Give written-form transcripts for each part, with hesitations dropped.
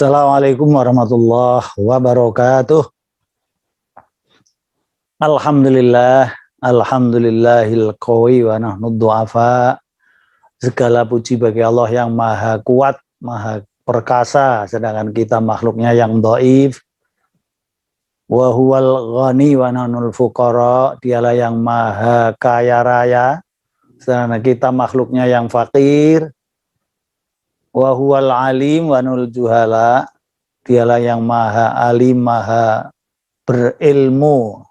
Assalamualaikum warahmatullahi wabarakatuh. Alhamdulillah, alhamdulillahil qawi wa nahnu du'afa. Segala puji bagi Allah yang maha kuat, maha perkasa, sedangkan kita makhluknya yang dhaif. Wa huwal ghani wa nahnul fuqara. Dialah yang maha kaya raya, sedangkan kita makhluknya yang fakir. Wa huwal alim wa nul juhala. Dialah yang maha alim, maha berilmu,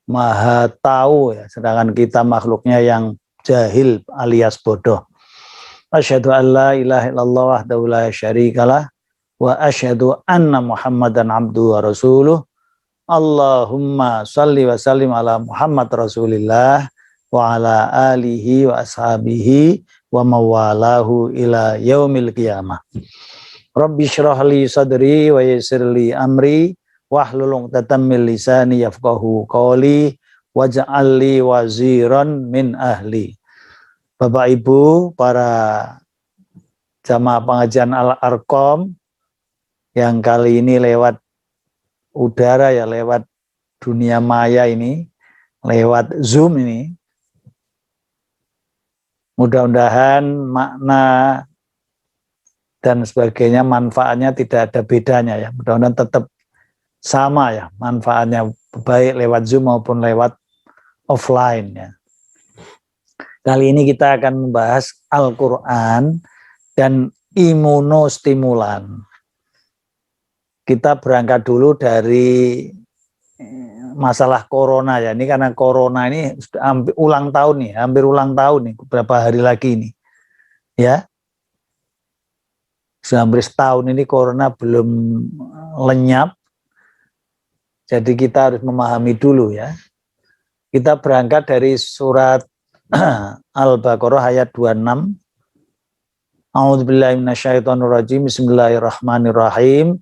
maha tahu ya, sedangkan kita makhluknya yang jahil alias bodoh. Asyhadu an la ilaha illallah wahdahu la syarikalah wa asyhadu anna Muhammadan abduhu wa rasuluh. Allahumma shalli wa sallim ala Muhammad Rasulillah wa ala alihi wa ashabihi wa mawalahu ila yaumil qiyamah. Rabbi syrah li sadri wa yassir li amri wahlul 'uqdatam min lisani yafqahu qawli waj'al li waziran min ahli. Bapak Ibu, para jamaah pengajian Al-Arqam yang kali ini lewat udara ya, lewat dunia maya ini, lewat Zoom ini, mudah-mudahan makna dan sebagainya, manfaatnya tidak ada bedanya ya. Mudah-mudahan tetap sama ya manfaatnya, baik lewat Zoom maupun lewat offline ya. Kali ini kita akan membahas Al-Quran dan imunostimulan. Kita berangkat dulu dari masalah corona ya. Ini karena corona ini sudah hampir ulang tahun nih, beberapa hari lagi nih ya. Sudah hampir setahun ini corona belum lenyap. Jadi kita harus memahami dulu ya. Kita berangkat dari surat Al-Baqarah ayat 26. A'udzubillahi minasyaitonirrajim. Bismillahirrahmanirrahim.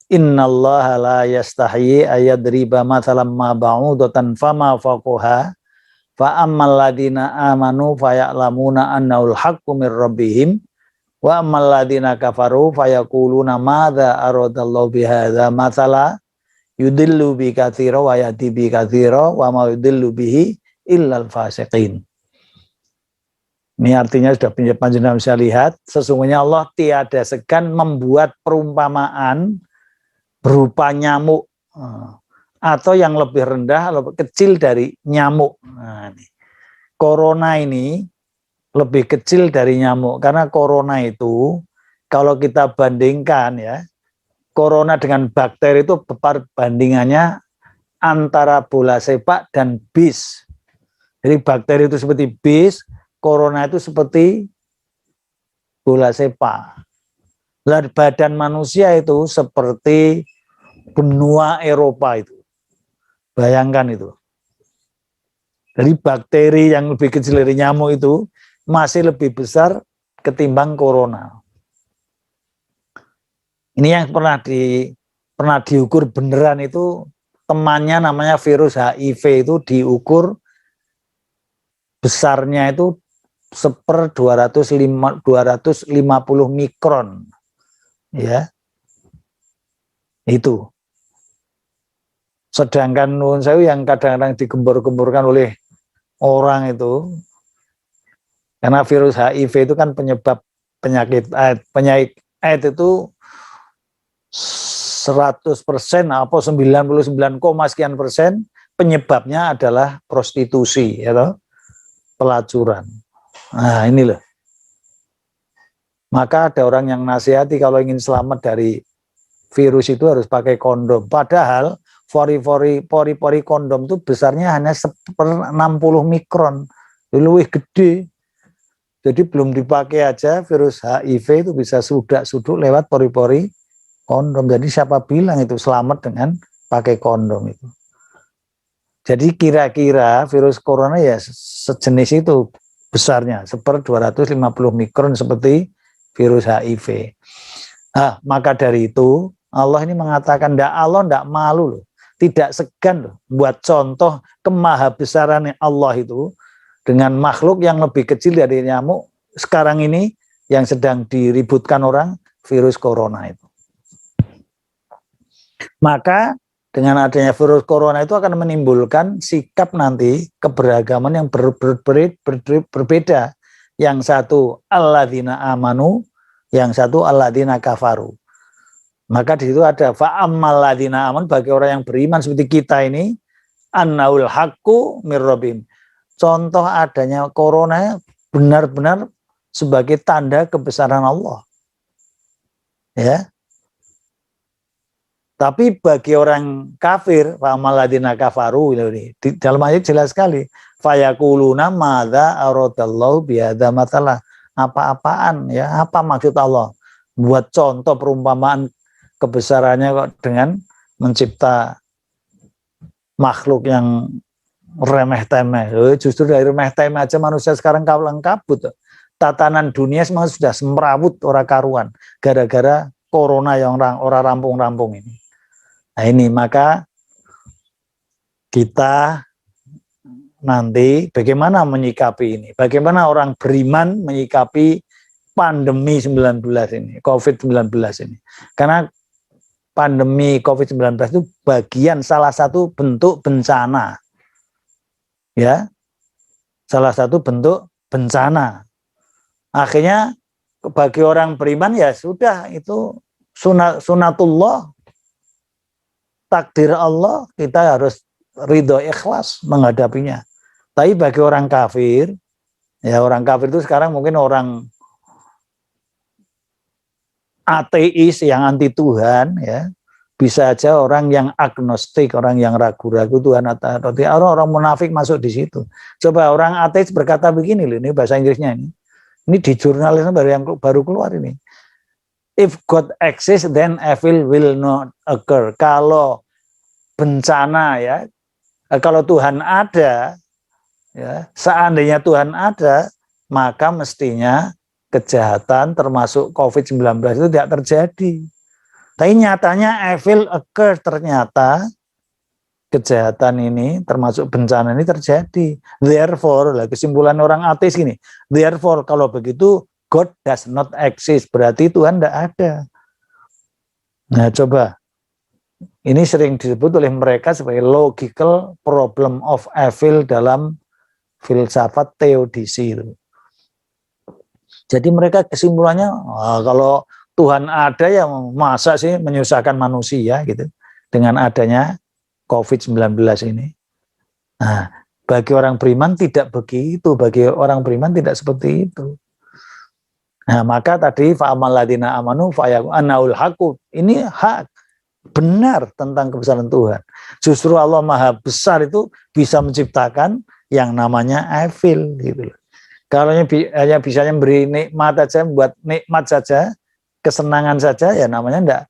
Innallaha la yastahyi ayadriba mathalam ma ba'udatan fama fawqaha fa ammal ladina amanu faya'lamuna annahul haqqu mir rabbihim wa ammal ladina kafaru fayaquluna madza aradallahu bihadza mathala yudillu bi katsira wa yahdi bi katsira wa ma yudillu bihi illal fasiqin. Ini artinya sudah panjenengan bisa lihat, sesungguhnya Allah tiada segan membuat perumpamaan berupa nyamuk atau yang lebih rendah, lebih kecil dari nyamuk. Nah, ini. Corona ini lebih kecil dari nyamuk, karena corona itu kalau kita bandingkan ya, corona dengan bakteri itu perbandingannya antara bola sepak dan bis. Jadi bakteri itu seperti bis, corona itu seperti bola sepak. Dan badan manusia itu seperti benua Eropa itu. Bayangkan itu. Jadi bakteri yang lebih kecil dari nyamuk itu masih lebih besar ketimbang corona. Ini yang pernah diukur beneran itu, temannya namanya virus HIV itu diukur besarnya itu 1/250 mikron. Ya. Itu. Sedangkan nuwun sewu yang kadang-kadang digembur-gemburkan oleh orang itu, karena virus HIV itu kan penyebab penyakit AIDS itu 100% apa 99, sekian persen penyebabnya adalah prostitusi ya, pelacuran. Nah, ini loh. Maka ada orang yang nasihati kalau ingin selamat dari virus itu harus pakai kondom. Padahal pori-pori kondom itu besarnya hanya 1/60 mikron. Lebih gede. Jadi belum dipakai aja virus HIV itu bisa sudak-suduk lewat pori-pori kondom. Jadi siapa bilang itu selamat dengan pakai kondom itu. Jadi kira-kira virus corona ya sejenis itu besarnya 1/250 mikron seperti virus HIV. Nah, maka dari itu Allah ini mengatakan, Allah tidak malu loh, tidak segan loh buat contoh kemahabesaran Allah itu dengan makhluk yang lebih kecil dari nyamuk sekarang ini yang sedang diributkan orang, virus corona itu. Maka dengan adanya virus corona itu akan menimbulkan sikap nanti keberagaman yang berbeda. Yang satu alladzina amanu, yang satu alladzina kafaru. Maka di situ ada fa'ammal ladzina amanu, bagi orang yang beriman seperti kita ini, annaul haqqu mir rabbihim. Contoh adanya corona benar-benar sebagai tanda kebesaran Allah. Ya. Tapi bagi orang kafir, fa'ammal ladzina kafaru, ini di dalam ayat jelas sekali, fayaquluna madza aradallahu bihadza matsalah. Apa-apaan ya? Apa maksud Allah? Buat contoh perumpamaan kebesarannya kok dengan mencipta makhluk yang remeh-temeh. Justru dari remeh-temeh aja manusia sekarang kalang kabut. Tatanan dunia semua sudah semrawut ora karuan gara-gara corona yang orang rampung-rampung ini. Nah ini maka kita nanti bagaimana menyikapi ini? Bagaimana orang beriman menyikapi pandemi 19 ini, COVID-19 ini? Karena pandemi COVID-19 itu bagian salah satu bentuk bencana. Ya. Salah satu bentuk bencana. Akhirnya bagi orang beriman ya sudah itu sunatullah, takdir Allah, kita harus ridho ikhlas menghadapinya. Tapi bagi orang kafir, ya orang kafir itu sekarang mungkin orang ateis yang anti Tuhan, ya bisa aja orang yang agnostik, orang yang ragu-ragu Tuhan atau orang munafik masuk di situ. Coba orang ateis berkata begini loh, ini bahasa Inggrisnya ini di jurnalisme baru keluar ini. If God exists, then evil will not occur. Kalau bencana ya, kalau Tuhan ada, ya, seandainya Tuhan ada, maka mestinya kejahatan termasuk COVID-19 itu tidak terjadi. Tapi nyatanya evil occur, ternyata kejahatan ini termasuk bencana ini terjadi. Therefore, kesimpulan orang ateis gini, therefore kalau begitu God does not exist, berarti Tuhan tidak ada. Nah coba, ini sering disebut oleh mereka sebagai logical problem of evil dalam filsafat teodisi itu. Jadi mereka kesimpulannya, kalau Tuhan ada ya masa sih menyusahkan manusia gitu dengan adanya COVID-19 ini. Nah, bagi orang beriman tidak begitu, bagi orang beriman tidak seperti itu. Nah, maka tadi fa'amal ladzina amanu fa'anaul haqqu, ini hak benar tentang kebesaran Tuhan. Justru Allah Maha Besar itu bisa menciptakan yang namanya evil gitu. Kalau hanya bisa beri nikmat saja, buat nikmat saja, kesenangan saja, ya namanya enggak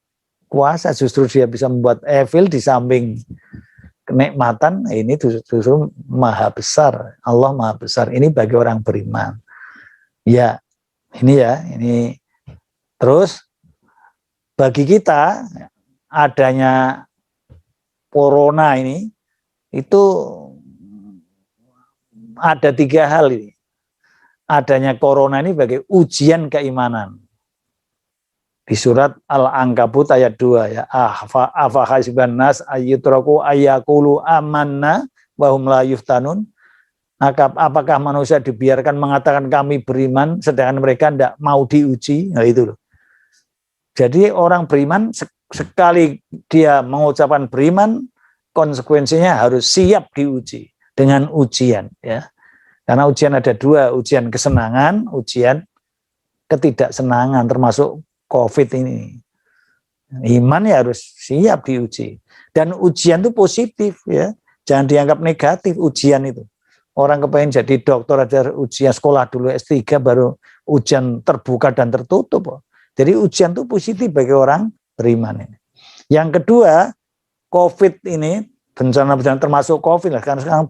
kuasa. Justru dia bisa membuat evil di samping kenikmatan, ini justru Maha Besar. Allah Maha Besar. Ini bagi orang beriman. Ya, ini. Terus bagi kita adanya corona ini itu ada 3 hal ini. Adanya corona ini sebagai ujian keimanan. Di surat Al-Ankabut ayat 2 ya. Afa hasiban nas ayyutraku ayyaqulu amanna wa hum la yuftanun. Apakah manusia dibiarkan mengatakan kami beriman sedangkan mereka tidak mau diuji? Nah itu loh. Jadi orang beriman sekali dia mengucapkan beriman, konsekuensinya harus siap diuji dengan ujian ya. Karena ujian ada 2, ujian kesenangan, ujian ketidaksenangan, termasuk COVID ini. Iman ya harus siap diuji. Dan ujian itu positif ya, jangan dianggap negatif ujian itu. Orang kepengen jadi dokter ada ujian sekolah dulu S3 baru ujian terbuka dan tertutup. Jadi ujian itu positif bagi orang beriman ini. Yang kedua, COVID ini, bencana-bencana termasuk COVID lah, karena sekarang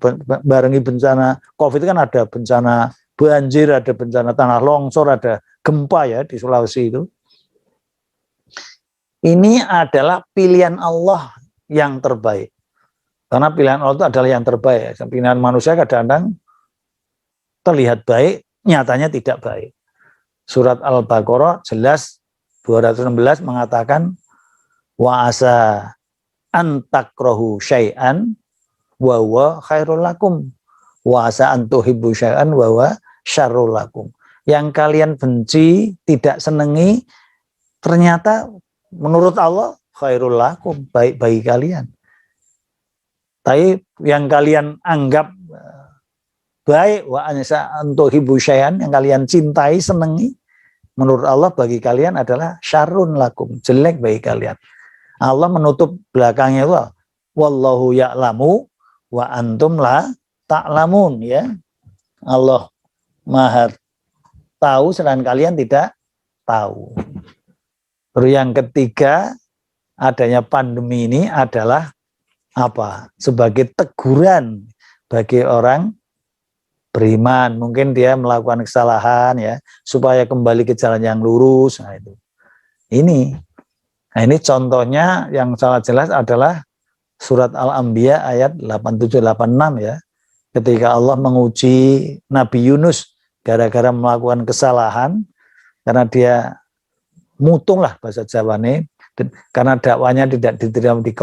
barengi bencana COVID kan ada bencana banjir, ada bencana tanah longsor, ada gempa ya di Sulawesi itu. Ini adalah pilihan Allah yang terbaik. Karena pilihan Allah itu adalah yang terbaik. Pilihan manusia kadang-kadang terlihat baik, nyatanya tidak baik. Surat Al-Baqarah jelas 216 mengatakan wa asa antakrahu syai'an wa huwa khairul lakum wa asa an tuhibbu syai'an wa huwa syarrul lakum. Yang kalian benci, tidak senangi, ternyata menurut Allah khairul lakum, baik bagi kalian. Tapi yang kalian anggap baik, wa asa an tuhibbu syai'an, yang kalian cintai, senangi, menurut Allah bagi kalian adalah syarrun lakum, jelek bagi kalian. Allah menutup belakangnya itu, wallahu ya'lamu wa antum la ta'lamun, ya. Allah Maha tahu sedangkan kalian tidak tahu. Terus yang ketiga, adanya pandemi ini adalah apa? Sebagai teguran bagi orang beriman. Mungkin dia melakukan kesalahan, ya, supaya kembali ke jalan yang lurus. Nah, itu. Nah, ini contohnya yang sangat jelas adalah surat Al-Anbiya ayat 87-86, ya. Ketika Allah menguji Nabi Yunus gara-gara melakukan kesalahan, karena dia mutung lah bahasa Jawa nih, karena dakwanya tidak diterima di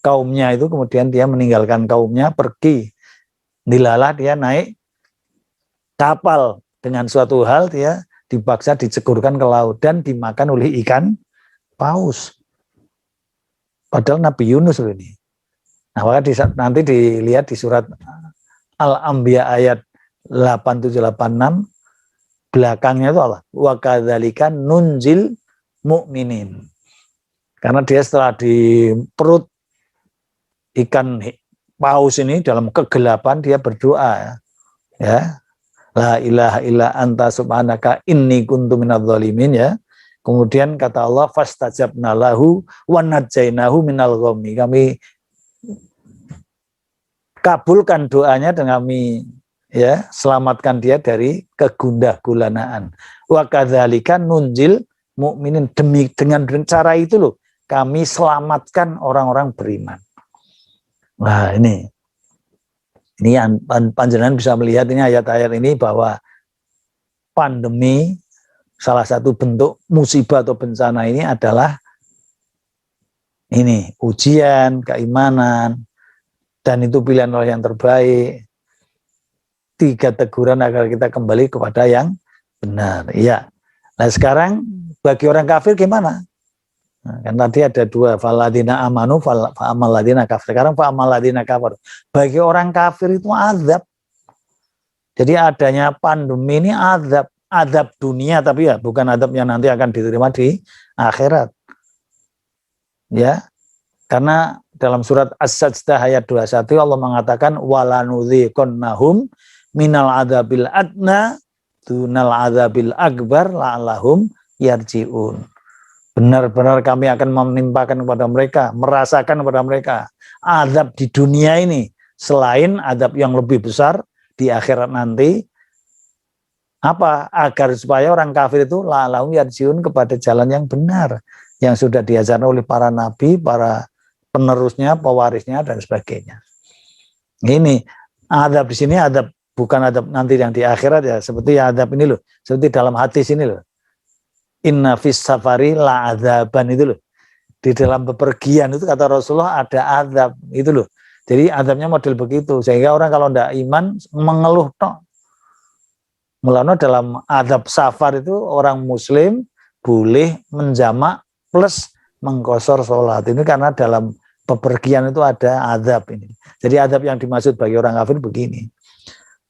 kaumnya itu, kemudian dia meninggalkan kaumnya, pergi. Dilalah dia naik kapal dengan suatu hal, dia dipaksa dicegurkan ke laut dan dimakan oleh ikan paus. Padahal Nabi Yunus ini. Nah, maka nanti dilihat di surat Al-Anbiya ayat 8786, belakangnya itu Allah, wa kadzalika nunjil mu'minin. Karena dia setelah di perut ikan paus ini dalam kegelapan, dia berdoa, ya, la ilaha illa anta subhanaka inni kuntu minadz zalimin, ya. Kemudian kata Allah, fastajabna lahu wa najjainahu minal ghammi. Kami kabulkan doanya dan kami, ya, selamatkan dia dari kegundah gulanaan. Wa kadzalika nunjil mukminin, dengan cara itu loh kami selamatkan orang-orang beriman. Nah, ini panjenengan bisa melihat ini ayat-ayat ini bahwa pandemi, salah satu bentuk musibah atau bencana ini adalah ini ujian keimanan, dan itu pilihan Allah yang terbaik. 3 teguran agar kita kembali kepada yang benar. Ya. Nah, sekarang bagi orang kafir gimana? Nah, kan tadi ada 2, faladina amanu fa'amaladina kafir. Sekarang fa'amaladina kafir. Bagi orang kafir itu azab. Jadi adanya pandemi ini azab dunia, tapi ya bukan azab yang nanti akan diterima di akhirat. Ya. Karena dalam surat As-Sajdah ayat 21 Allah mengatakan walanudhiqannahum minal adzabil adna dunal adzabil akbar la'allahum yarji'un. Benar-benar kami akan menimpakan kepada mereka, merasakan kepada mereka azab di dunia ini selain azab yang lebih besar di akhirat nanti. Apa? Agar supaya orang kafir itu la'allahum yarji'un, kepada jalan yang benar yang sudah diajarkan oleh para nabi, para penerusnya, pewarisnya, dan sebagainya. Ini adab di sini, adab bukan adab nanti yang di akhirat, ya, seperti adab ini loh, seperti dalam hadis ini loh. Inna fis safari la adzaban, itu loh. Di dalam bepergian itu kata Rasulullah ada adab, itu loh. Jadi adabnya model begitu, sehingga orang kalau tidak iman mengeluh tok. Mulanya dalam adab safar itu orang muslim boleh menjamak plus mengqosor sholat. Ini karena dalam bepergian itu ada azab ini. Jadi azab yang dimaksud bagi orang kafir begini,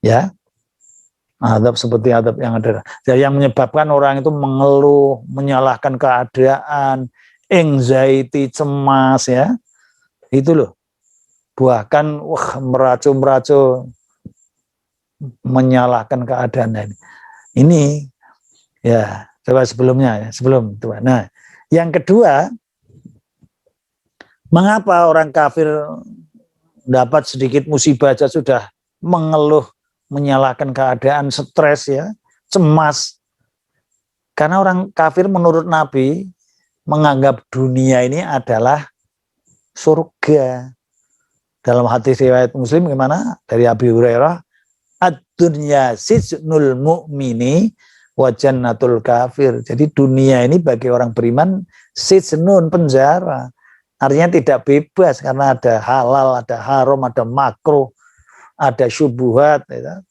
ya, azab seperti azab yang ada. Jadi yang menyebabkan orang itu mengeluh, menyalahkan keadaan, anxiety, cemas, ya, itu loh. Bahkan meracu-meracu, menyalahkan keadaan ini. Ini, ya, coba sebelumnya, ya, sebelum itu. Nah, yang kedua, mengapa orang kafir dapat sedikit musibah saja sudah mengeluh, menyalahkan keadaan, stres, ya, cemas? Karena orang kafir menurut Nabi menganggap dunia ini adalah surga. Dalam hadis riwayat Muslim gimana? Dari Abi Hurairah, ad-dunya sijnul mu'mini wa jannatul kafir. Jadi dunia ini bagi orang beriman sijnun, penjara. Artinya tidak bebas karena ada halal, ada haram, ada makruh, ada syubhat, ya,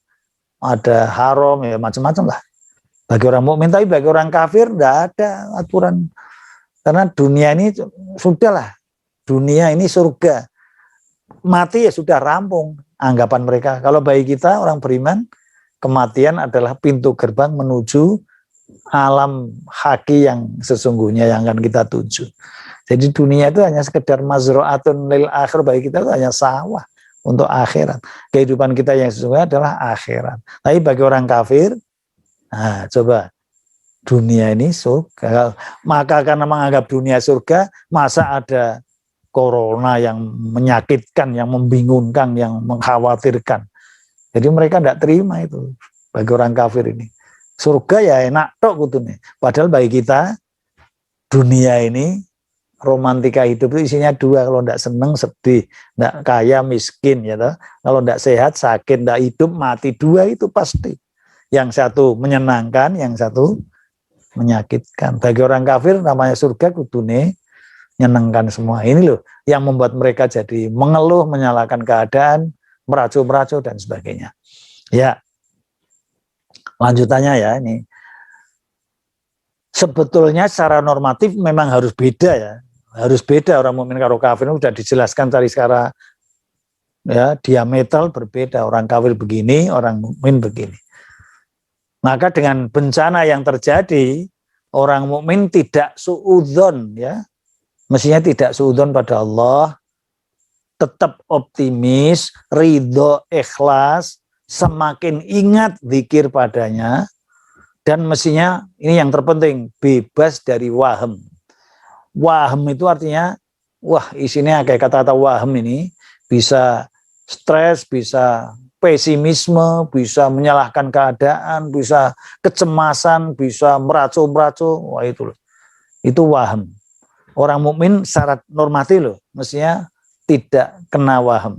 ada haram, ya macam-macam lah. Bagi orang mukmin, tapi bagi orang kafir tidak ada aturan. Karena dunia ini sudahlah, dunia ini surga. Mati ya sudah rampung anggapan mereka. Kalau bagi kita orang beriman, kematian adalah pintu gerbang menuju alam haki yang sesungguhnya yang akan kita tuju. Jadi dunia itu hanya sekedar mazru'atun lil akhir, bagi kita itu hanya sawah untuk akhirat. Kehidupan kita yang sesungguhnya adalah akhirat. Tapi bagi orang kafir, nah coba, dunia ini surga. Maka karena menganggap dunia surga, masa ada corona yang menyakitkan, yang membingungkan, yang mengkhawatirkan. Jadi mereka tidak terima itu bagi orang kafir ini. Surga ya enak tok kutune. Padahal bagi kita dunia ini romantika hidup itu isinya dua. Kalau tidak seneng sedih, tidak kaya miskin, ya toh. Kalau tidak sehat sakit, tidak hidup mati, dua itu pasti. Yang satu menyenangkan, yang satu menyakitkan. Bagi orang kafir namanya surga kutune menyenangkan semua. Ini loh yang membuat mereka jadi mengeluh, menyalahkan keadaan, meracu-meracu dan sebagainya. Ya, lanjutannya ya ini. Sebetulnya secara normatif memang harus beda ya. Harus beda orang mukmin karo kafir, sudah dijelaskan tadi secara ya diametral berbeda. Orang kafir begini, orang mukmin begini. Maka dengan bencana yang terjadi, orang mukmin tidak suudzon ya. Mestinya tidak suudzon pada Allah, tetap optimis, ridho, ikhlas, semakin ingat zikir padanya, dan mestinya ini yang terpenting, bebas dari wahem. Wahem itu artinya, wah isinya kayak kata-kata wahem ini, bisa stres, bisa pesimisme, bisa menyalahkan keadaan, bisa kecemasan, bisa meracu-meracu, wah itu wahem. Orang mukmin syarat normatif loh, mestinya tidak kena wahem.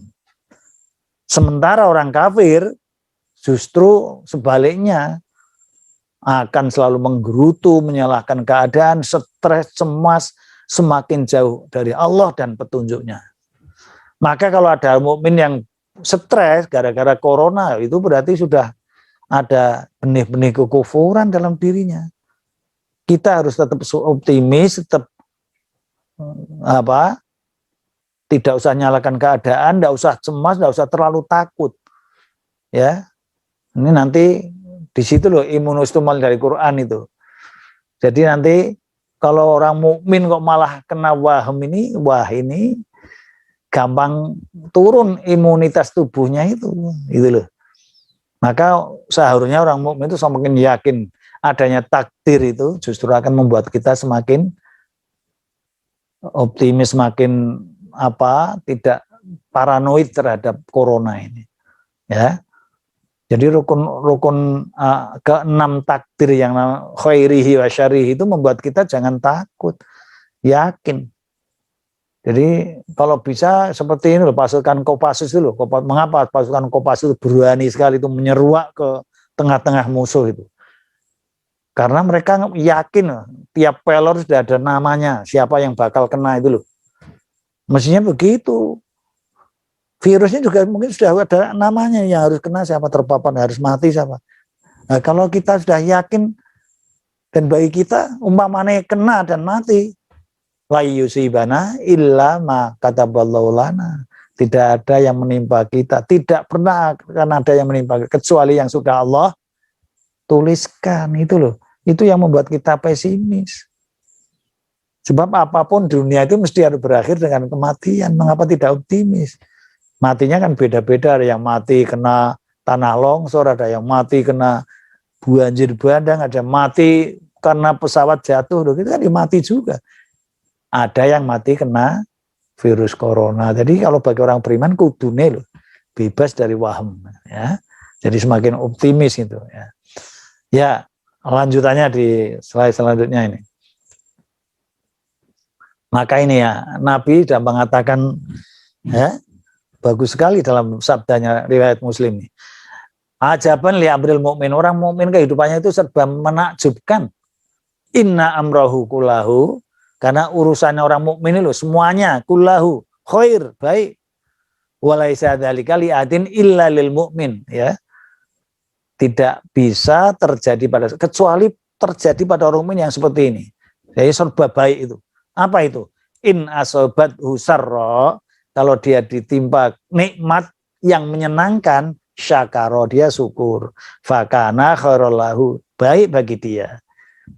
Sementara orang kafir justru sebaliknya akan selalu menggerutu, menyalahkan keadaan, stres, cemas, semakin jauh dari Allah dan petunjuknya. Maka kalau ada mukmin yang stres gara-gara corona, itu berarti sudah ada benih-benih kekufuran dalam dirinya. Kita harus tetap optimis, tetap tidak usah nyalakan keadaan, tidak usah cemas, tidak usah terlalu takut. Ya, ini nanti di situ loh imunostumal dari Quran itu. Jadi nanti kalau orang mukmin kok malah kena wahem ini, wah ini gampang turun imunitas tubuhnya itu loh. Maka seharusnya orang mukmin itu semakin yakin adanya takdir itu justru akan membuat kita semakin optimis, makin tidak paranoid terhadap corona ini, ya. Jadi rukun keenam takdir yang khairihi wa syarihi itu membuat kita jangan takut, yakin. Jadi kalau bisa seperti ini loh, pasukan Kopassus itu loh. Mengapa pasukan Kopassus itu berani sekali itu menyeruak ke tengah-tengah musuh itu? Karena mereka yakin tiap pelor sudah ada namanya, siapa yang bakal kena itu loh. Mestinya begitu. Virusnya juga mungkin sudah ada namanya, yang harus kena siapa, terpapar, harus mati siapa. Nah, kalau kita sudah yakin, dan bagi kita umpamanya kena dan mati, la yusibana illa ma kataballahu lana. Tidak ada yang menimpa kita, tidak pernah akan ada yang menimpa kita, kecuali yang sudah Allah tuliskan. Itu loh. Itu yang membuat kita pesimis. Sebab apapun dunia itu mesti harus berakhir dengan kematian. Mengapa tidak optimis? Matinya kan beda-beda. Ada yang mati kena tanah longsor, ada yang mati kena banjir bandang, ada yang mati karena pesawat jatuh. Itu kan mati juga. Ada yang mati kena virus corona. Jadi kalau bagi orang beriman kudune loh, bebas dari wahem. Ya. Jadi semakin optimis itu. Ya. Ya. Lanjutannya di slide selanjutnya ini. Maka ini ya, Nabi sudah mengatakan, ya, bagus sekali dalam sabdanya riwayat Muslim ini. Ajaban li amril mukmin, orang mukmin kehidupannya itu serba menakjubkan. Inna amrahu kulahu, Karena urusannya orang mukmin itu semuanya kullahu khair, baik. Walaisa dzalika li'adin illa lil mukmin, ya. Tidak bisa terjadi pada kecuali terjadi pada orang mukmin yang seperti ini. Jadi serba baik itu. Apa itu? In asobat husarro, kalau dia ditimpa nikmat yang menyenangkan, syakaro, dia syukur. Fakana khairallahu, baik bagi dia.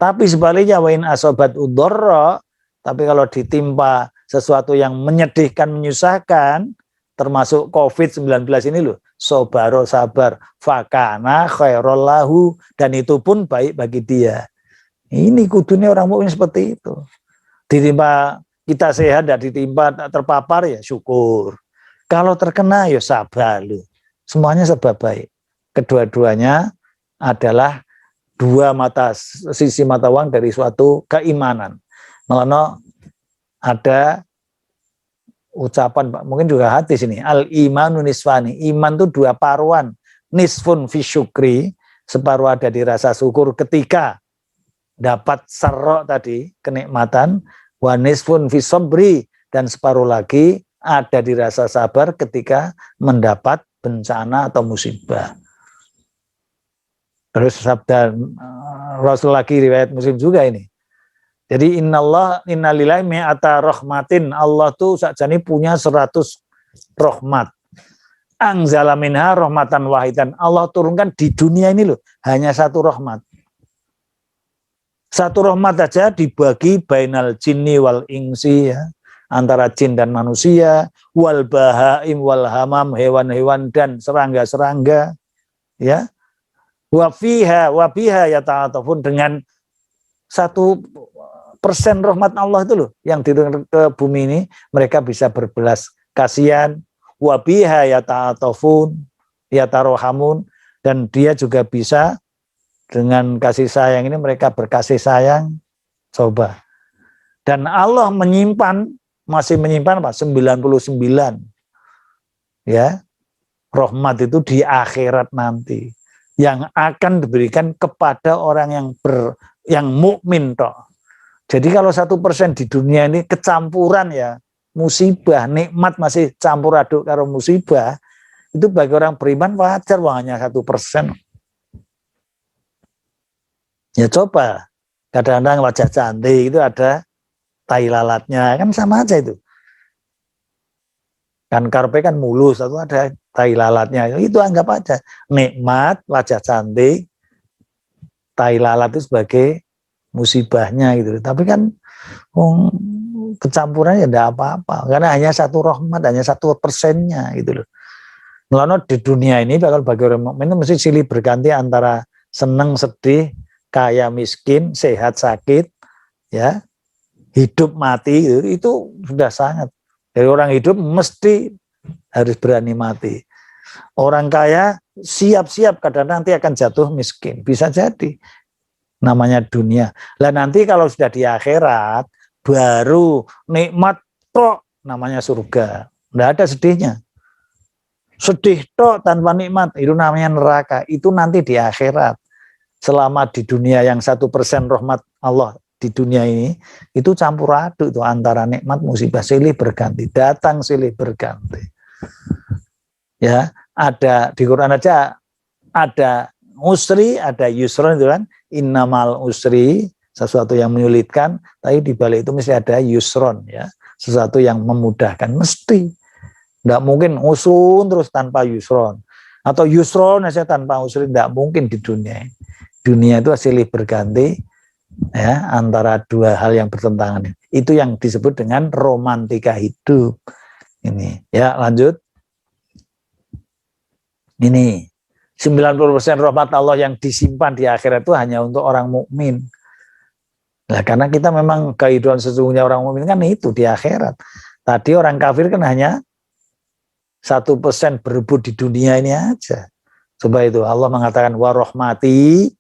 Tapi sebaliknya wa in asobat udorro, tapi kalau ditimpa sesuatu yang menyedihkan, menyusahkan, termasuk COVID-19 ini loh, sobaro, sabar, fakana khairallahu, dan itu pun baik bagi dia. Ini kudunya orang mukmin seperti itu. Ditimpa kita sehat, dan ditimpa terpapar ya syukur. Kalau terkena ya sabar loh. Semuanya sebab baik. Kedua-duanya adalah dua sisi mata uang dari suatu keimanan. Melano ada ucapan, mungkin juga hadis ini, al imanu nisfani, iman itu dua paruan, nisfun fi syukri, separuh ada di rasa syukur ketika dapat sarok tadi, kenikmatan, wa nisfun fi sabri, dan separuh lagi ada di rasa sabar ketika mendapat bencana atau musibah. Terus sabda Rasul lagi riwayat Muslim juga ini. Jadi innalillahi mi'ata rahmatin, Allah tuh sakjane punya 100 rahmat. Anzala minha rahmatan wahidan, Allah turunkan di dunia ini loh hanya satu rahmat. Satu rahmat aja dibagi bainal jinni wal insi, ya, antara jin dan manusia, wal bahaim wal hamam, hewan-hewan dan serangga-serangga, ya. Wa biha yata'atafun, dengan 1% rahmat Allah itu loh yang diturunkan ke bumi ini, mereka bisa berbelas kasihan. Wa biha yata'atafun yatarohamun, dan dia juga bisa dengan kasih sayang ini mereka berkasih sayang. Coba. Dan Allah masih menyimpan apa? 99, ya, rahmat itu di akhirat nanti, yang akan diberikan kepada orang yang mukmin toh. Jadi kalau 1% di dunia ini kecampuran, ya, musibah, nikmat masih campur aduk karo musibah, itu bagi orang beriman wajar, hanya 1%. Ya coba, kadang-kadang wajah cantik itu ada tai lalatnya, kan sama aja itu. Kan karpe kan mulus, atau ada tai lalatnya, itu anggap aja nikmat, wajah cantik, tai lalat itu sebagai musibahnya gitu. Tapi kan kecampurannya ya tidak apa-apa, karena hanya satu rahmat, hanya 1%-nya gitu loh. Melano di dunia ini bakal bagi orang mukmin itu mesti silih berganti antara seneng sedih, kaya miskin, sehat sakit, ya, hidup mati, itu sudah sangat. Dari orang hidup mesti harus berani mati. Orang kaya siap-siap kadang nanti akan jatuh miskin. Bisa jadi. Namanya dunia. Lah nanti kalau sudah di akhirat, baru nikmat tok, namanya surga. Tidak ada sedihnya. Sedih tok tanpa nikmat, itu namanya neraka. Itu nanti di akhirat. Selama di dunia yang 1% rahmat Allah di dunia ini, itu campur aduk itu antara nikmat musibah, silih berganti, datang silih berganti. Ya, ada di Quran aja ada usri, ada yusron itu kan, innamal usri, sesuatu yang menyulitkan, tapi di balik itu mesti ada yusron, ya, sesuatu yang memudahkan, mesti. Tidak mungkin usun terus tanpa yusron, atau yusron saja tanpa usri, tidak mungkin di dunia. Dunia itu silih berganti, ya, antara dua hal yang bertentangan. Itu yang disebut dengan romantika hidup. Ini, ya, lanjut. Ini 90% rahmat Allah yang disimpan di akhirat itu hanya untuk orang mukmin. Nah, karena kita memang kehidupan sesungguhnya orang mukmin kan itu di akhirat. Tadi orang kafir kan hanya 1% berebut di dunia ini aja. Coba itu Allah mengatakan wa rahmati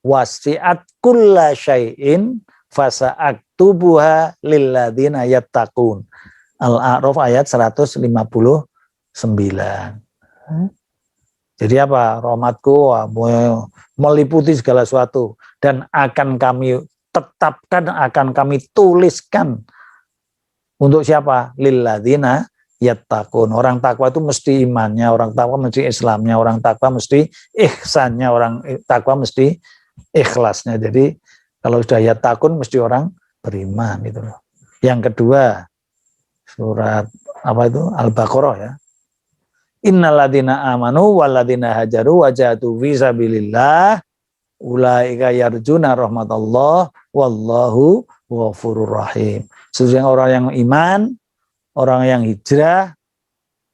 wasi'at kulla syai'in fasa'aktubuha lilladzina yattaqun. Al-A'raf ayat 159. Jadi apa? Rahmatku meliputi segala sesuatu dan akan kami tetapkan, akan kami tuliskan. Untuk siapa? Lilladzina yattaqun. Orang takwa itu mesti imannya, orang takwa mesti Islamnya, orang takwa mesti ihsannya, orang takwa mesti ikhlasnya. Jadi kalau sudah yattaqun mesti orang beriman gitu loh. Yang kedua, surat apa itu? Al-Baqarah ya. Innalladzina amanu walladzina hajaru wajahadu fi sabilillah ulaika yarjuna rahmatallah wallahu ghafurur rahim. Sesungguhnya orang yang iman, orang yang hijrah,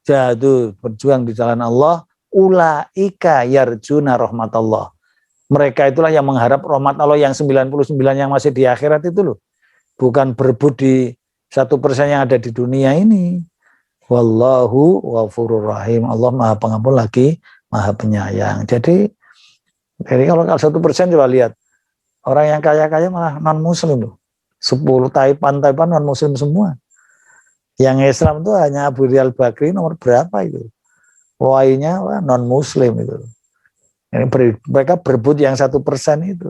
jahadu berjuang di jalan Allah, ulaika yarjuna rahmatallah. Mereka itulah yang mengharap rahmat Allah, yang 99 yang masih di akhirat itu loh. Bukan berebut di 1% yang ada di dunia ini. Wallahu ghafurur rahim. Allah Maha Pengampun lagi Maha Penyayang. Jadi kalau 1% coba lihat, orang yang kaya-kaya malah non-muslim loh. 10 Taipan non-muslim semua. Yang Islam itu hanya Abu Rizal Bakri nomor berapa itu. Wainya non-muslim itu. Mereka berebut yang 1% itu.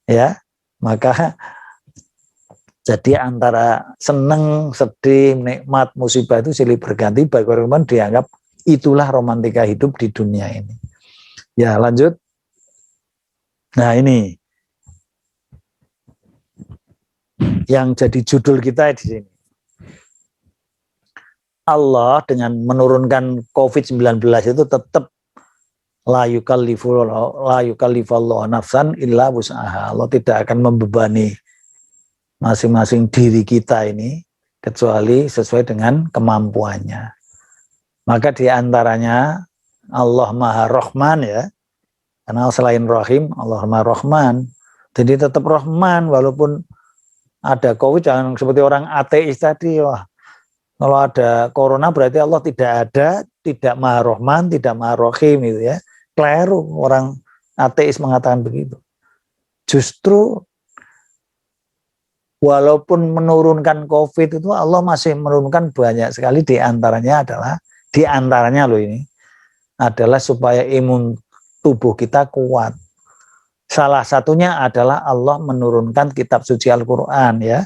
Ya, maka jadi antara seneng, sedih, nikmat, musibah itu silih berganti. Bagi orang dianggap itulah romantika hidup di dunia ini. Ya, lanjut. Nah, ini yang jadi judul kita di sini. Allah dengan menurunkan COVID-19 itu tetap la yukallifullahu nafsan illa wus'aha. Allah tidak akan membebani masing-masing diri kita ini kecuali sesuai dengan kemampuannya. Maka di antaranya Allah Maha Rahman ya. Karena selain Rahim, Allah Maha Rahman. Jadi tetap Rahman walaupun ada COVID. Jangan seperti orang ateis tadi, wah kalau ada corona berarti Allah tidak ada, tidak Maha Rahman, tidak Maha Rahim gitu ya. Keliru orang ateis mengatakan begitu. Justru walaupun menurunkan COVID itu Allah masih menurunkan banyak sekali, di antaranya loh ini adalah supaya imun tubuh kita kuat. Salah satunya adalah Allah menurunkan kitab suci Al-Qur'an ya.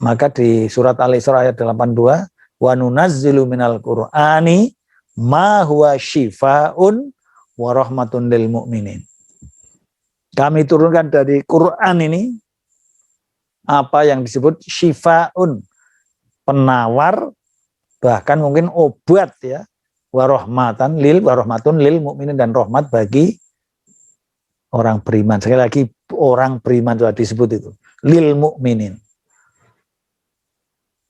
Maka di surat Al-Isra ayat 82, wa nunazzilu minal Qur'ani ma huwa syifaun wa rahmatun lil mu'minin. Kami turunkan dari Quran ini apa yang disebut syifaun, penawar, bahkan mungkin obat ya, wa rahmatun lil mu'minin, dan rahmat bagi orang beriman. Sekali lagi orang beriman sudah disebut itu, lil mu'minin.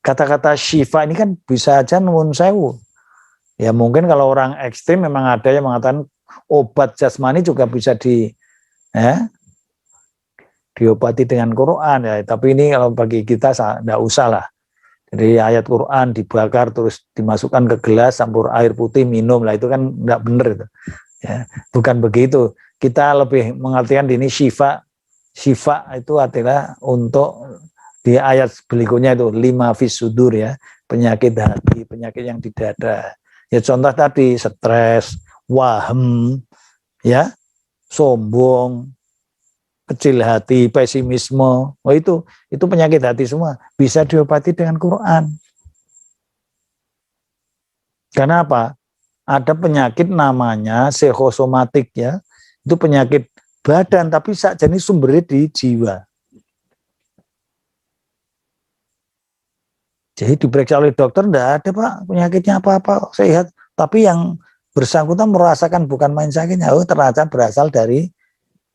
Kata-kata syifa ini kan bisa aja nuwun sewu. Ya mungkin kalau orang ekstrim memang ada yang mengatakan obat jasmani juga bisa diobati dengan Quran ya. Tapi ini kalau bagi kita tidak usah lah. Jadi ayat Quran dibakar terus dimasukkan ke gelas campur air putih minum lah, itu kan tidak benar itu. Ya, bukan begitu. Kita lebih mengartikan ini syifa. Syifa itu adalah untuk di ayat berikutnya itu 5 fis sudur ya, penyakit hati, penyakit yang di dada. Ya contoh tadi stres, wahem, ya, sombong, kecil hati, pesimisme. Oh itu penyakit hati semua bisa diobati dengan Quran. Karena apa? Ada penyakit namanya psikosomatik ya. Itu penyakit badan tapi sakjane sumbernya di jiwa. Jadi diperiksa oleh dokter, enggak ada Pak penyakitnya apa-apa, sehat. Tapi yang bersangkutan merasakan bukan main sakitnya, ternyata berasal dari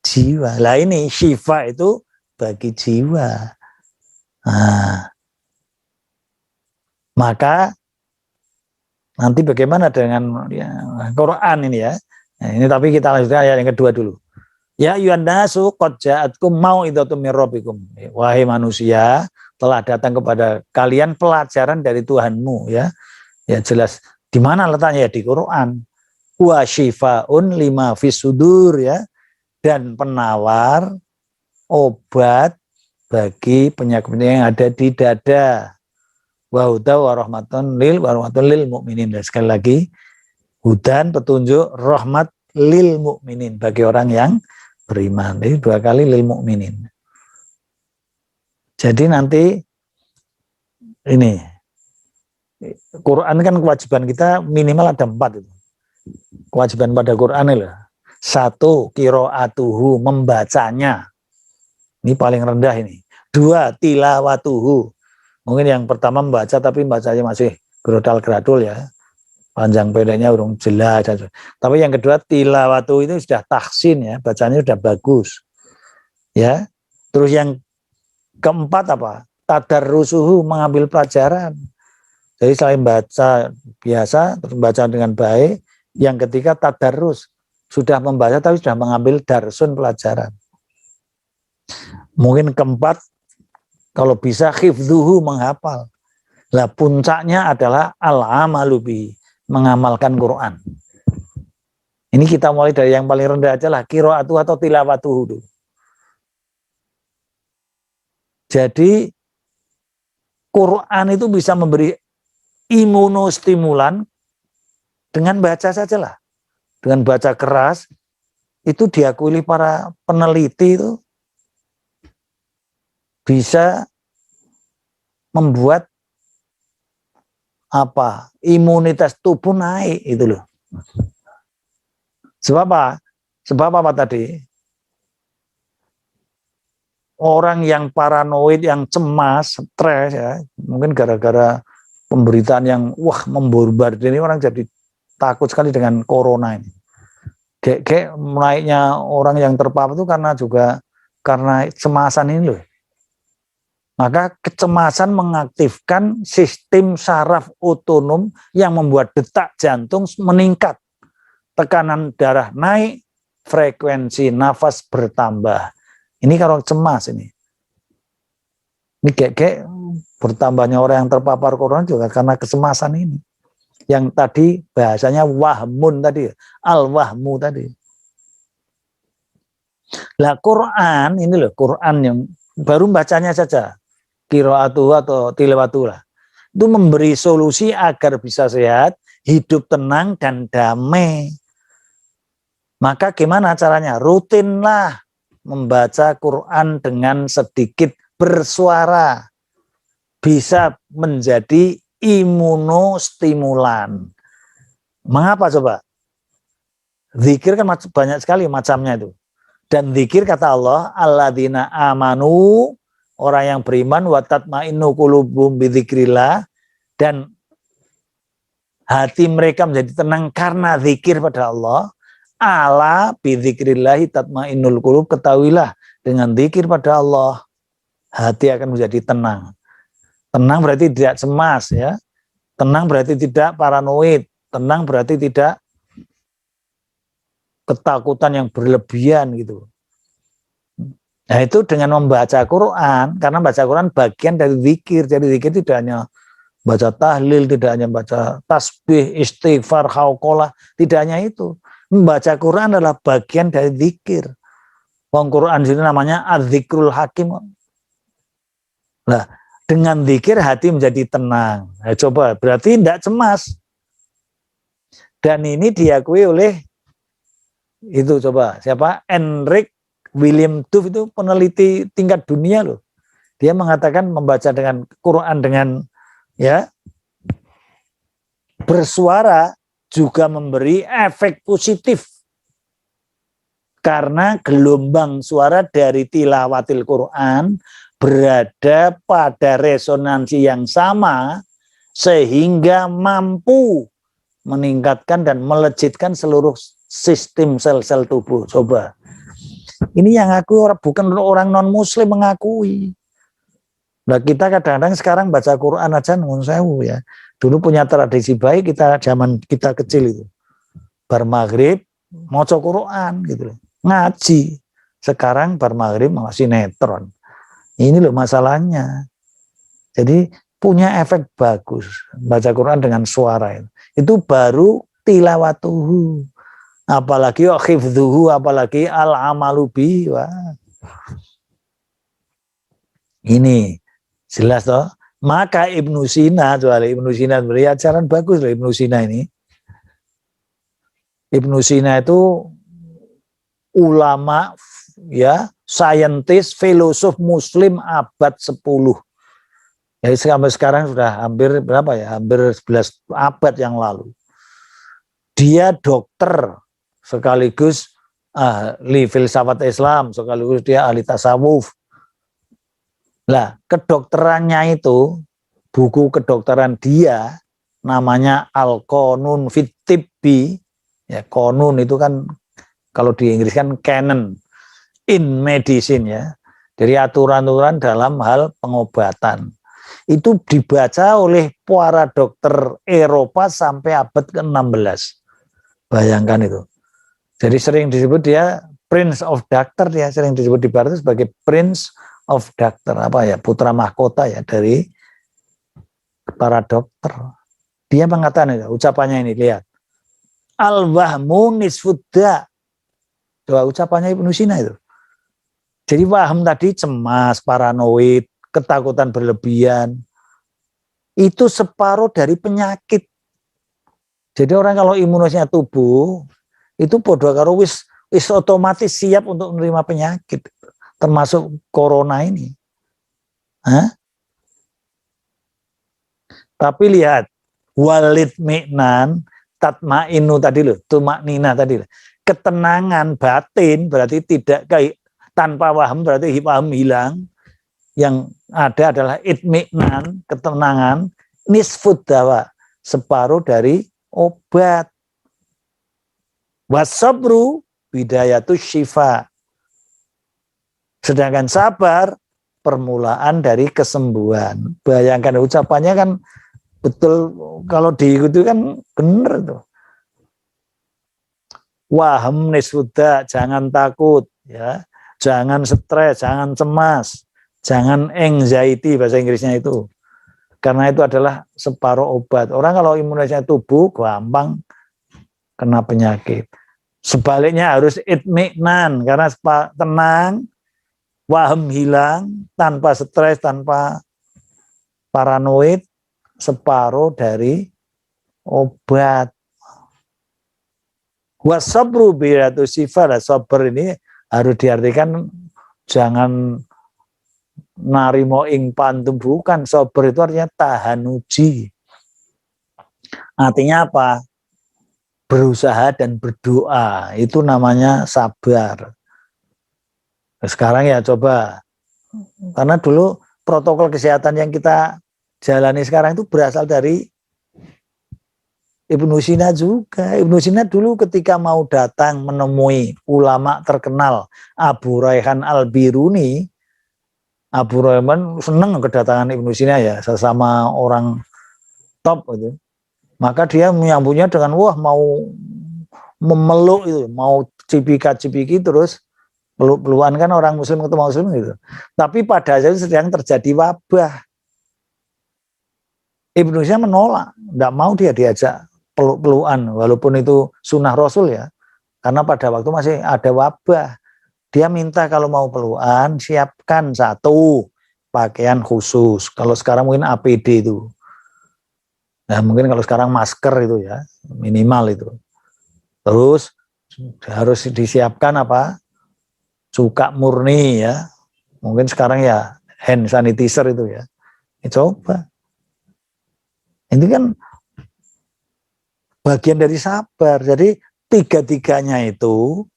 jiwa. Lah ini syifa itu bagi jiwa. Nah, maka nanti bagaimana dengan Quran ini ya. Nah, ini tapi kita lanjutkan ayat yang kedua dulu. Ya ayyuhan nasu qad ja'atkum mau'izatum mir rabbikum. Wahai manusia, telah datang kepada kalian pelajaran dari Tuhanmu ya. Ya jelas di mana letaknya ya, di Quran. Wa syifaun lima fis sudur ya, dan penawar obat bagi penyakit yang ada di dada. Wa huda wa rahmatun lil mu'minin. Dan sekali lagi hudan petunjuk, rahmat lil mu'minin bagi orang yang beriman. Jadi 2 kali lil mukminin. Jadi nanti ini Quran kan kewajiban kita minimal ada 4 itu. Kewajiban pada Quran ini loh. 1, qiraatuhu, membacanya. Ini paling rendah ini. 2, tilawatuhu. Mungkin yang pertama membaca tapi bacanya masih gradul ya. Panjang pendeknya urung jelas. Tapi yang kedua tilawatu itu sudah tahsin ya, bacanya sudah bagus. Ya. Terus yang keempat apa? Tadarrusuhu, mengambil pelajaran. Jadi selain baca biasa, terus baca dengan baik. Yang ketiga tadarrus, sudah membaca tapi sudah mengambil darsun, pelajaran. Mungkin keempat, kalau bisa hifdzuhu, menghafal. Lah puncaknya adalah al-amalu bihi, mengamalkan Quran. Ini kita mulai dari yang paling rendah aja lah, qiraatu atau tilawatuhu. Jadi Quran itu bisa memberi imunostimulan dengan baca saja lah. Dengan baca keras, itu diakui para peneliti itu bisa membuat apa? Imunitas tubuh naik itu loh. Sebab apa? Sebab apa tadi? Orang yang paranoid, yang cemas, stres ya, mungkin gara-gara pemberitaan yang memborbardir ini, orang jadi takut sekali dengan corona ini. Kayak naiknya orang yang terpapar itu karena kecemasan ini loh. Maka kecemasan mengaktifkan sistem saraf otonom yang membuat detak jantung meningkat, tekanan darah naik, frekuensi nafas bertambah. Ini kalau cemas ini. Ini kayak bertambahnya orang yang terpapar corona juga karena kecemasan ini. Yang tadi bahasanya wahmun tadi, al-wahmu tadi. Lah Quran ini loh, Quran yang baru bacanya saja, qiraatuhu atau tilawatuhu lah. Itu memberi solusi agar bisa sehat, hidup tenang dan damai. Maka gimana caranya? Rutinlah membaca Quran dengan sedikit bersuara. Bisa menjadi imunostimulan. Mengapa coba? Zikir kan banyak sekali macamnya itu. Dan zikir kata Allah, alladzina amanu, orang yang beriman, wa tatmainnu qulubuhum bidzikrillah, dan hati mereka menjadi tenang karena zikir pada Allah. Ala bidzikrillahi tatmainnul qulub, ketahuilah dengan zikir pada Allah hati akan menjadi tenang. Tenang berarti tidak cemas ya. Tenang berarti tidak paranoid. Tenang berarti tidak ketakutan yang berlebihan gitu. Nah itu dengan membaca Quran, karena baca Quran bagian dari zikir. Jadi zikir tidak hanya baca tahlil, tidak hanya baca tasbih, istighfar, hauqalah, tidak hanya itu. Membaca Quran adalah bagian dari zikir. Wong Quran ini namanya az-zikrul hakim. Nah, dengan zikir hati menjadi tenang. Nah, coba, berarti tidak cemas. Dan ini diakui oleh itu coba, siapa? Henrik William Duff, itu peneliti tingkat dunia loh. Dia mengatakan membaca dengan Quran dengan ya bersuara juga memberi efek positif. Karena gelombang suara dari tilawatil Quran berada pada resonansi yang sama sehingga mampu meningkatkan dan melejitkan seluruh sistem sel-sel tubuh. Coba. Ini yang aku bukan orang non-muslim mengakui. Nah kita kadang-kadang sekarang baca Quran aja nun sewu ya. Dulu punya tradisi baik kita zaman kita kecil itu. Bar maghrib maca Quran gitu loh. Ngaji. Sekarang bar maghrib masih sinetron. Ini loh masalahnya. Jadi punya efek bagus baca Quran dengan suara itu. Itu baru tilawatuhu. Apalagi hifdzuhu, apalagi al-amalu bi. Ini jelas toh. Maka Ibnu Sina, Ibnu Sina beri ajaran bagus loh Ibnu Sina ini. Ibnu Sina itu ulama ya, saintis, filosof muslim abad 10. Jadi sampai sekarang sudah hampir berapa ya? Hampir 11 abad yang lalu. Dia dokter sekaligus ahli filsafat Islam, sekaligus dia ahli tasawuf. Nah, kedokterannya itu, buku kedokteran dia namanya Al-Qanun fit Tibbi. Ya, konun itu kan kalau di Inggris kan canon in medicine ya. Dari aturan-aturan dalam hal pengobatan. Itu dibaca oleh para dokter Eropa sampai abad ke-16. Bayangkan itu. Jadi sering disebut dia Prince of Doctor, dia sering disebut di barat sebagai Prince of Doctor, apa ya, putra mahkota ya dari para dokter. Dia mengatakan itu, ucapannya ini, lihat. Al-wahmu nisfudda. Coba ucapannya Ibnu Sina itu. Jadi waham tadi cemas, paranoid, ketakutan berlebihan. Itu separuh dari penyakit. Jadi orang kalau imunisnya tubuh, itu bodoh karo wis otomatis siap untuk menerima penyakit. Termasuk corona ini. Hah? Tapi lihat, walid mi'nan, tatma'inu tadi loh, tumaknina tadi loh. Ketenangan batin berarti tidak kayak tanpa waham berarti waham hilang. Yang ada adalah itmi'nan, ketenangan, nisfud dawa, separuh dari obat. Wasabru bidayatus syifa. Sedangkan sabar permulaan dari kesembuhan. Bayangkan ucapannya kan betul, kalau diikuti kan benar tuh. Waham nisfuda, jangan takut ya. Jangan stres, jangan cemas, jangan anxiety bahasa Inggrisnya itu. Karena itu adalah separuh obat. Orang kalau imunitasnya tubuh gampang kena penyakit. Sebaliknya harus itmi'nan, karena tenang, waham hilang, tanpa stres, tanpa paranoid, separuh dari obat. Wasabru biratu sifat, sabar ini harus diartikan jangan narimo ing pantum, bukan. Sabar itu artinya tahan uji. Artinya apa? Berusaha dan berdoa, itu namanya sabar. Sekarang ya coba, karena dulu protokol kesehatan yang kita jalani sekarang itu berasal dari Ibnu Sina juga. Ibnu Sina dulu ketika mau datang menemui ulama terkenal Abu Rayhan Al-Biruni, Abu Rayhan senang kedatangan Ibnu Sina ya, sesama orang top itu. Maka dia menyambutnya dengan wah mau memeluk itu, mau cipika-cipiki, terus peluk-pelukan kan orang muslim ketemu muslim gitu. Tapi pada saat itu sedang terjadi wabah. Ibnu Sina menolak, tidak mau dia diajak peluk-pelukan, walaupun itu sunnah Rasul ya, karena pada waktu masih ada wabah. Dia minta kalau mau pelukan siapkan satu pakaian khusus. Kalau sekarang mungkin APD itu, nah mungkin kalau sekarang masker itu ya minimal itu. Terus harus disiapkan apa? Cuka murni ya, mungkin sekarang ya hand sanitizer itu ya. Coba, ini kan bagian dari sabar. Jadi tiga-tiganya itu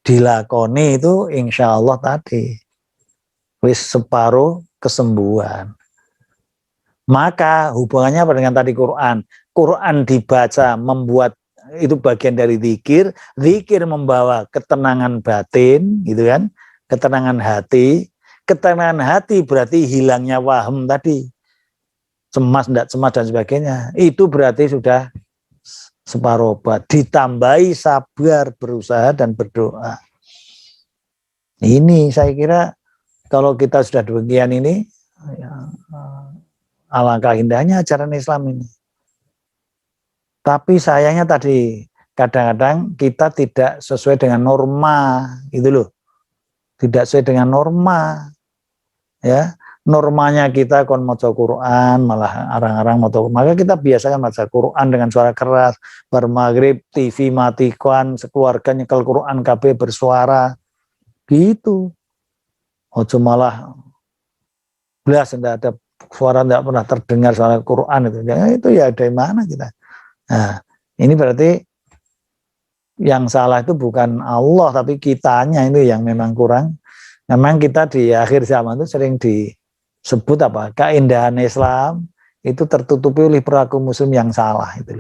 dilakoni itu insya Allah tadi wis separuh kesembuhan. Maka hubungannya apa dengan tadi Quran? Quran dibaca membuat itu bagian dari zikir. Zikir membawa ketenangan batin, gitu kan? Ketenangan hati. Ketenangan hati berarti hilangnya waham tadi. Cemas, tidak cemas dan sebagainya, itu berarti sudah separuh obat. Ditambahi sabar, berusaha dan berdoa. Ini saya kira kalau kita sudah demikian ini, ya, alangkah indahnya ajaran Islam ini. Tapi sayangnya tadi kadang-kadang kita tidak sesuai dengan norma, gitu loh. Tidak sesuai dengan norma, ya. Normanya kita kon maca Quran, malah arang-arang maca. Maka kita biasakan maca Quran dengan suara keras, bar maghrib TV matikan, sekeluarga nyekel Quran KB bersuara. gitu. Ojo malah belas tidak ada suara, tidak pernah terdengar suara Quran itu. Ya, itu ya dari mana kita? Nah, ini berarti yang salah itu bukan Allah tapi kitanya itu yang memang kurang. Memang kita di akhir zaman itu sering disebut apa? Keindahan Islam itu tertutupi oleh perilaku muslim yang salah itu.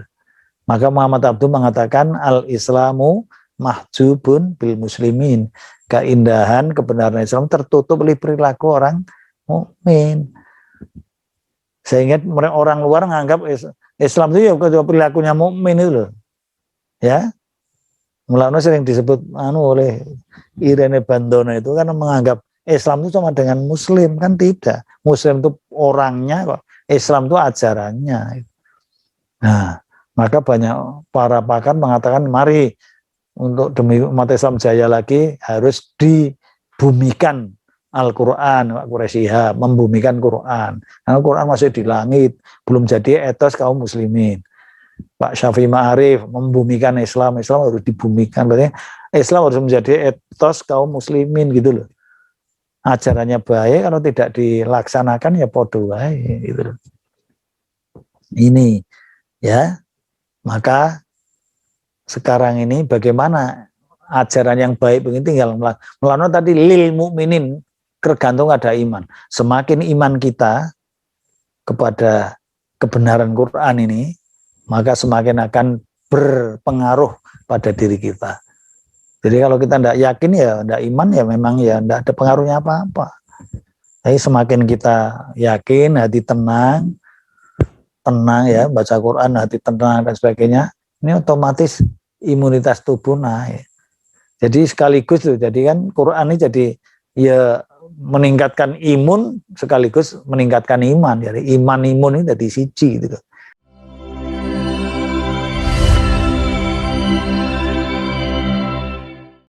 Maka Muhammad Abdul mengatakan al-Islamu mahjubun bil muslimin. Keindahan kebenaran Islam tertutup oleh perilaku orang mukmin. Sehingga orang luar menganggap Islam itu ya perilakunya mukmin itu loh. Ya. Mulanya sering disebut oleh Irene Bandono itu kan menganggap Islam itu sama dengan Muslim, kan tidak. Muslim itu orangnya kok, Islam itu ajarannya. Nah, maka banyak para pakar mengatakan mari untuk demi umat Islam jaya lagi harus dibumikan Al-Quran, Pak Quraisyihab, membumikan Quran. Karena Quran masih di langit, belum jadi etos kaum muslimin. Pak Syafi'i Ma'arif membumikan Islam, Islam harus dibumikan. Berarti Islam harus menjadi etos kaum muslimin gitu loh. Ajarannya baik, kalau tidak dilaksanakan ya podo baik gitu loh. Ini ya, maka sekarang ini bagaimana ajaran yang baik begini tinggal melalui tadi lil mukminin, tergantung ada iman. Semakin iman kita kepada kebenaran Quran ini, maka semakin akan berpengaruh pada diri kita. Jadi kalau kita tidak yakin ya tidak iman ya memang ya tidak ada pengaruhnya apa-apa. Tapi semakin kita yakin, hati tenang ya baca Quran, hati tenang dan sebagainya, ini otomatis imunitas tubuh naik. Jadi sekaligus tuh, jadi kan Quran ini jadi ya meningkatkan imun sekaligus meningkatkan iman. Jadi iman ini jadi siji gitu.